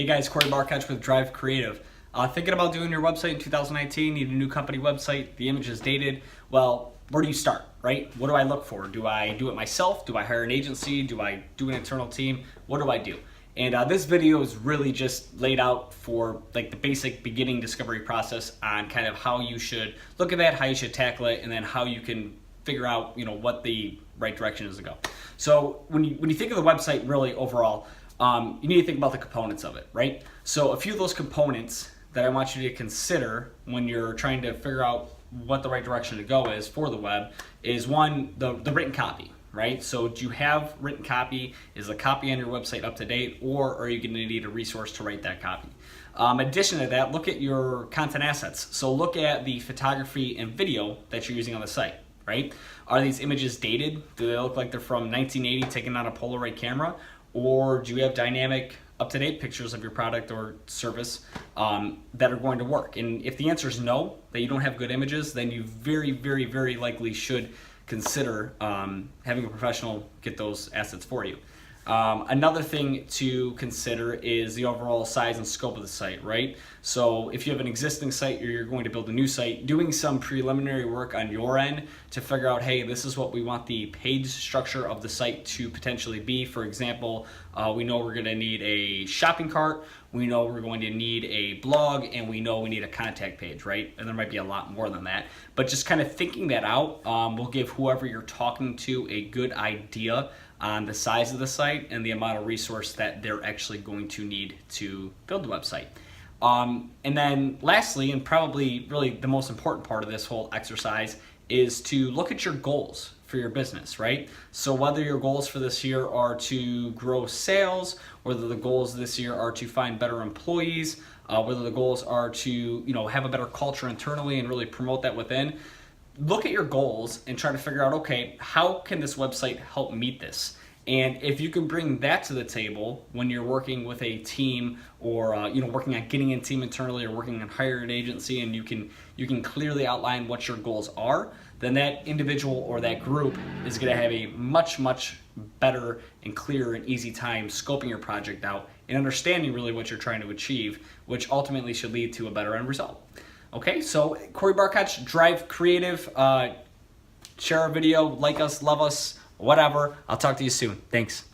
Hey guys, Corey Barkatch with Drive Creative. Thinking about doing your website in 2019, need a new company website, the image is dated. Well, where do you start, right? What do I look for? Do I do it myself? Do I hire an agency? Do I do an internal team? What do I do? And this video is really just laid out for like the basic beginning discovery process on kind of how you should look at that, how you should tackle it, and then how you can figure out, what the right direction is to go. So when you think of the website really overall, you need to think about the components of it, right? So a few of those components that I want you to consider when you're trying to figure out what the right direction to go is for the web is one, the written copy, right? So do you have written copy? Is the copy on your website up to date, or are you going to need a resource to write that copy? In addition to that, look at your content assets. So look at the photography and video that you're using on the site, right? Are these images dated? Do they look like they're from 1980 taken on a Polaroid camera? Or do you have dynamic, up-to-date pictures of your product or service that are going to work? And if the answer is no, that you don't have good images, then you very, very, very likely should consider having a professional get those assets for you. Another thing to consider is the overall size and scope of the site, right? So if you have an existing site or you're going to build a new site, doing some preliminary work on your end to figure out, hey, this is what we want the page structure of the site to potentially be. For example, we know we're going to need a shopping cart, we know we're going to need a blog, and we know we need a contact page, right? And there might be a lot more than that. But just kind of thinking that out will give whoever you're talking to a good idea on the size of the site and the amount of resource that they're actually going to need to build the website. And then lastly, and probably really the most important part of this whole exercise, is to look at your goals for your business, right? So whether your goals for this year are to grow sales, whether the goals this year are to find better employees, whether the goals are to have a better culture internally and really promote that within, look at your goals and try to figure out, okay, how can this website help meet this? And if you can bring that to the table when you're working with a team or working on getting a team internally or working on hiring an agency, and you can clearly outline what your goals are, then that individual or that group is going to have a much better and clearer and easy time scoping your project out and understanding really what you're trying to achieve, which ultimately should lead to a better end result. Okay, so Corey Barkatch, Drive Creative. Share our video, like us, love us, whatever. I'll talk to you soon. Thanks.